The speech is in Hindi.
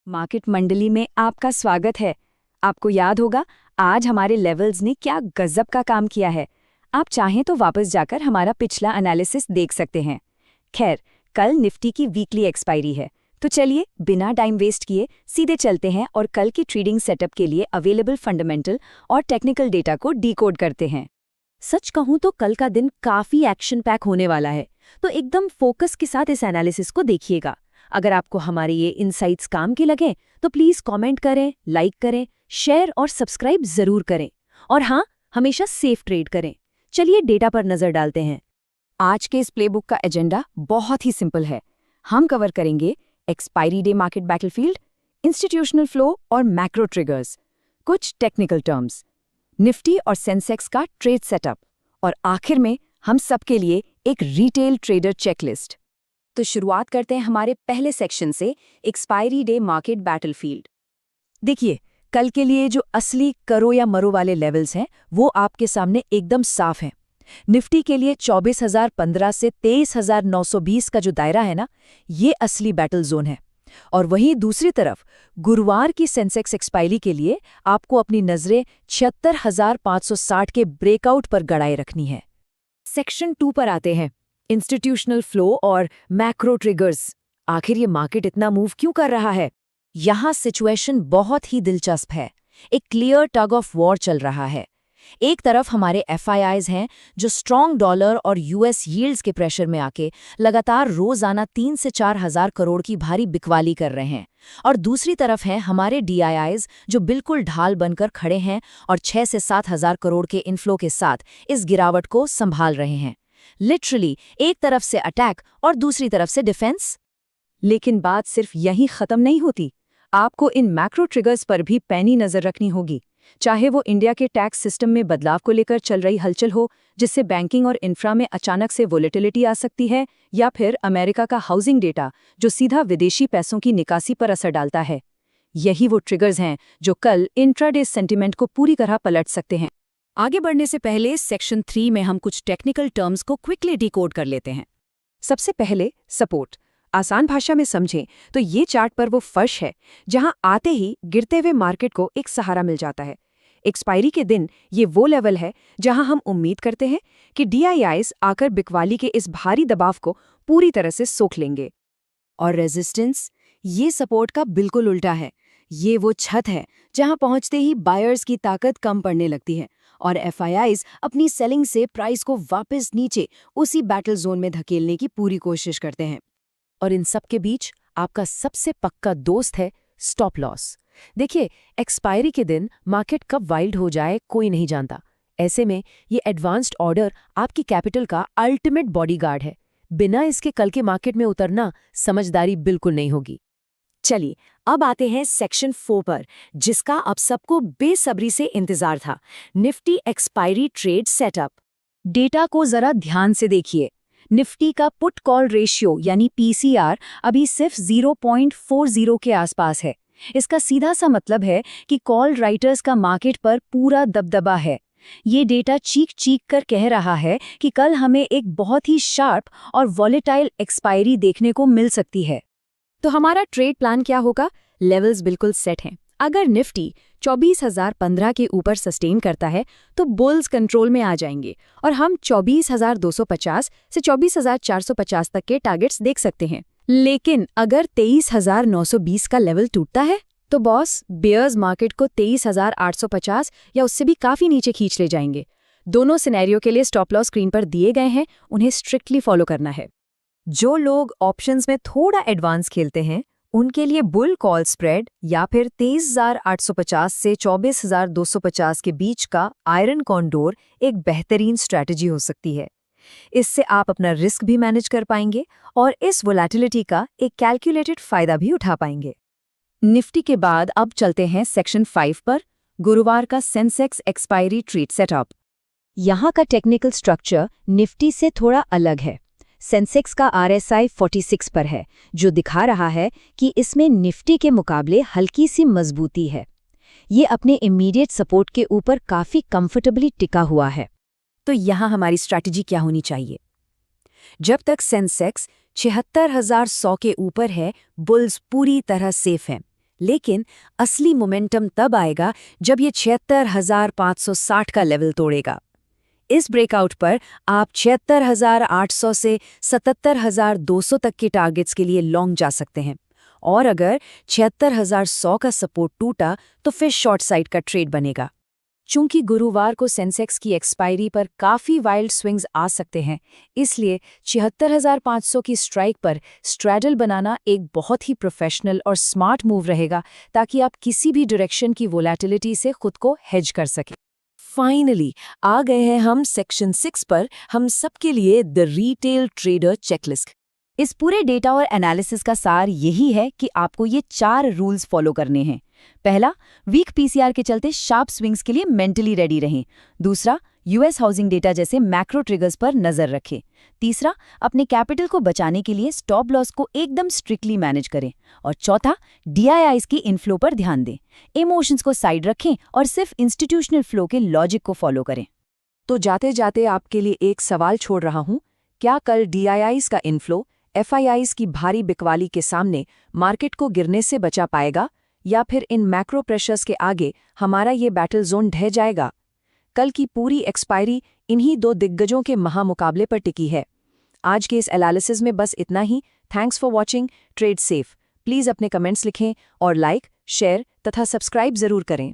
मार्केट मंडली में आपका स्वागत है। आपको याद होगा आज हमारे लेवल्स ने क्या गजब का काम किया है। आप चाहें तो वापस जाकर हमारा पिछला एनालिसिस देख सकते हैं। खैर, कल निफ्टी की वीकली एक्सपायरी है, तो चलिए बिना टाइम वेस्ट किए सीधे चलते हैं और कल की ट्रेडिंग सेटअप के लिए अवेलेबल फंडामेंटल और टेक्निकल डेटा को डीकोड करते हैं। सच कहूं तो कल का दिन काफी एक्शन पैक होने वाला है, तो एकदम फोकस के साथ इस एनालिसिस को देखिएगा। अगर आपको हमारे ये इनसाइट्स काम के लगें तो प्लीज कमेंट करें, लाइक करें, शेयर और सब्सक्राइब जरूर करें। और हाँ, हमेशा सेफ ट्रेड करें। चलिए डेटा पर नजर डालते हैं। आज के इस प्लेबुक का एजेंडा बहुत ही सिंपल है। हम कवर करेंगे expiry day market battlefield, institutional flow और मैक्रो ट्रिगर्स, कुछ टेक्निकल टर्म्स, निफ्टी और सेंसेक्स का ट्रेड सेटअप और आखिर में हम सबके लिए एक रिटेल ट्रेडर चेकलिस्ट। तो शुरुआत करते हैं हमारे पहले सेक्शन से, एक्सपायरी डे मार्केट बैटलफील्ड। देखिए, कल के लिए जो असली करो या मरो वाले लेवल्स हैं वो आपके सामने एकदम साफ हैं। निफ्टी के लिए 24,015 से 23,920 का जो दायरा है ना, ये असली बैटल जोन है। और वहीं दूसरी तरफ गुरुवार की सेंसेक्स एक्सपायरी के लिए आपको अपनी नजरें 76,560 के ब्रेकआउट पर गड़ाए रखनी है। सेक्शन 2 पर आते हैं, इंस्टीट्यूशनल फ्लो और मैक्रो ट्रिगर्स। आखिर ये मार्केट इतना मूव क्यों कर रहा है? यहाँ सिचुएशन बहुत ही दिलचस्प है। एक क्लियर टग ऑफ वॉर चल रहा है। एक तरफ हमारे FIIs हैं जो स्ट्रॉन्ग डॉलर और US यील्ड्स के प्रेशर में आके लगातार रोजाना 3 से 4 हज़ार करोड़ की भारी बिकवाली कर रहे हैं, और दूसरी तरफ हैं हमारे DIIs जो बिल्कुल ढाल बनकर खड़े हैं और 6 से 7 हज़ार करोड़ के इनफ्लो के साथ इस गिरावट को संभाल रहे हैं। लिटरली एक तरफ से अटैक और दूसरी तरफ से डिफेंस। लेकिन बात सिर्फ यहीं खत्म नहीं होती। आपको इन मैक्रो ट्रिगर्स पर भी पैनी नजर रखनी होगी, चाहे वो इंडिया के टैक्स सिस्टम में बदलाव को लेकर चल रही हलचल हो, जिससे बैंकिंग और इंफ्रा में अचानक से वोलेटिलिटी आ सकती है, या फिर अमेरिका का हाउसिंग डेटा जो सीधा विदेशी पैसों की निकासी पर असर डालता है। यही वो ट्रिगर्स हैं जो कल इंट्राडे सेंटिमेंट को पूरी तरह पलट सकते हैं। आगे बढ़ने से पहले सेक्शन 3 में हम कुछ टेक्निकल टर्म्स को क्विकली डिकोड कर लेते हैं। सबसे पहले सपोर्ट। आसान भाषा में समझें तो ये चार्ट पर वो फर्श है जहां आते ही गिरते हुए मार्केट को एक सहारा मिल जाता है। एक्सपायरी के दिन ये वो लेवल है जहां हम उम्मीद करते हैं कि DIIs आकर बिकवाली के इस भारी दबाव को पूरी तरह से सोख लेंगे। और रेजिस्टेंस, ये सपोर्ट का बिल्कुल उल्टा है। ये वो छत है जहां पहुंचते ही बायर्स की ताकत कम पड़ने लगती है और FIIs अपनी सेलिंग से प्राइस को वापस नीचे उसी बैटल जोन में धकेलने की पूरी कोशिश करते हैं। और इन सब के बीच आपका सबसे पक्का दोस्त है स्टॉप लॉस। देखिए, एक्सपायरी के दिन मार्केट कब वाइल्ड हो जाए कोई नहीं जानता। ऐसे में ये एडवांस्ड ऑर्डर आपकी कैपिटल का अल्टीमेट बॉडीगार्ड है। बिना इसके कल के मार्केट में उतरना समझदारी बिल्कुल नहीं होगी। चलिए अब आते हैं सेक्शन 4 पर, जिसका अब सबको बेसब्री से इंतजार था, Nifty expiry trade setup. Data को जरा ध्यान से देखिए। निफ्टी का पुट कॉल रेशियो यानी PCR अभी सिर्फ 0.40 के आसपास है। इसका सीधा सा मतलब है कि कॉल राइटर्स का मार्केट पर पूरा दबदबा है। ये डेटा चीख चीख कर कह रहा है कि कल हमें एक बहुत ही शार्प और वॉलेटाइल एक्सपायरी देखने को मिल सकती है। तो हमारा ट्रेड प्लान क्या होगा? लेवल्स बिल्कुल सेट हैं। अगर निफ्टी 24,015 के ऊपर सस्टेन करता है तो बुल्स कंट्रोल में आ जाएंगे और हम 24,250 से 24,450 तक के टारगेट्स देख सकते हैं। लेकिन अगर 23,920 का लेवल टूटता है तो बॉस बेयर्स मार्केट को 23,850 या उससे भी काफी नीचे खींच ले जाएंगे। दोनों सिनेरियो के लिए स्टॉप लॉस स्क्रीन पर दिए गए हैं, उन्हें स्ट्रिक्टली फॉलो करना है। जो लोग ऑप्शंस में थोड़ा एडवांस खेलते हैं उनके लिए बुल कॉल स्प्रेड या फिर 23,850 से 24,250 के बीच का आयरन कॉन्डोर एक बेहतरीन स्ट्रैटेजी हो सकती है। इससे आप अपना रिस्क भी मैनेज कर पाएंगे और इस वोलेटिलिटी का एक कैलकुलेटेड फायदा भी उठा पाएंगे। निफ्टी के बाद अब चलते हैं सेक्शन 5 पर, गुरुवार का सेंसेक्स एक्सपायरी ट्रेड सेटअप। यहाँ का टेक्निकल स्ट्रक्चर निफ्टी से थोड़ा अलग है। सेंसेक्स का RSI 46 पर है, जो दिखा रहा है कि इसमें निफ्टी के मुकाबले हल्की सी मजबूती है। ये अपने इमीडिएट सपोर्ट के ऊपर काफी कंफर्टेबली टिका हुआ है। तो यहाँ हमारी स्ट्रैटेजी क्या होनी चाहिए? जब तक सेंसेक्स 76,100 के ऊपर है, बुल्स पूरी तरह सेफ हैं। लेकिन असली मोमेंटम तब आएगा जब ये 76,560 का लेवल तोड़ेगा। इस ब्रेकआउट पर आप 76,800 से 77,200 तक के टारगेट्स के लिए लॉन्ग जा सकते हैं, और अगर 76,100 का सपोर्ट टूटा तो फिर शॉर्ट साइड का ट्रेड बनेगा। चूंकि गुरुवार को सेंसेक्स की एक्सपायरी पर काफ़ी वाइल्ड स्विंग्स आ सकते हैं, इसलिए 76,500 की स्ट्राइक पर स्ट्रैडल बनाना एक बहुत ही प्रोफेशनल और स्मार्ट मूव रहेगा, ताकि आप किसी भी डायरेक्शन की वोलेटिलिटी से खुद को हेज कर सकें। फाइनली आ गए हैं हम सेक्शन 6 पर, हम सबके लिए द रिटेल ट्रेडर चेकलिस्ट। इस पूरे डेटा और एनालिसिस का सार यही है कि आपको ये 4 रूल्स फॉलो करने हैं। पहला, वीक पीसीआर के चलते शार्प स्विंग्स के लिए मेंटली रेडी रहें। दूसरा, यूएस हाउसिंग डेटा जैसे मैक्रो ट्रिगर्स पर नजर रखें। तीसरा, अपने कैपिटल को बचाने के लिए स्टॉप लॉस को एकदम स्ट्रिक्टली मैनेज करें। और चौथा, डीआईआईज की इनफ्लो पर ध्यान दें। इमोशंस को साइड रखें और सिर्फ इंस्टीट्यूशनल फ्लो के लॉजिक को फॉलो करें। तो जाते जाते आपके लिए एक सवाल छोड़ रहा हूं, क्या कल डीआईआईज का इनफ्लो एफआईआईज की भारी बिकवाली के सामने मार्केट को गिरने से बचा पाएगा, या फिर इन मैक्रो प्रेशर्स के आगे हमारा ये बैटल जोन ढह जाएगा? कल की पूरी एक्सपायरी इन्हीं 2 दिग्गजों के महामुकाबले पर टिकी है। आज के इस एनालिसिस में बस इतना ही। Thanks for watching. Trade safe. Please अपने कमेंट्स लिखें और लाइक, शेयर तथा सब्सक्राइब जरूर करें।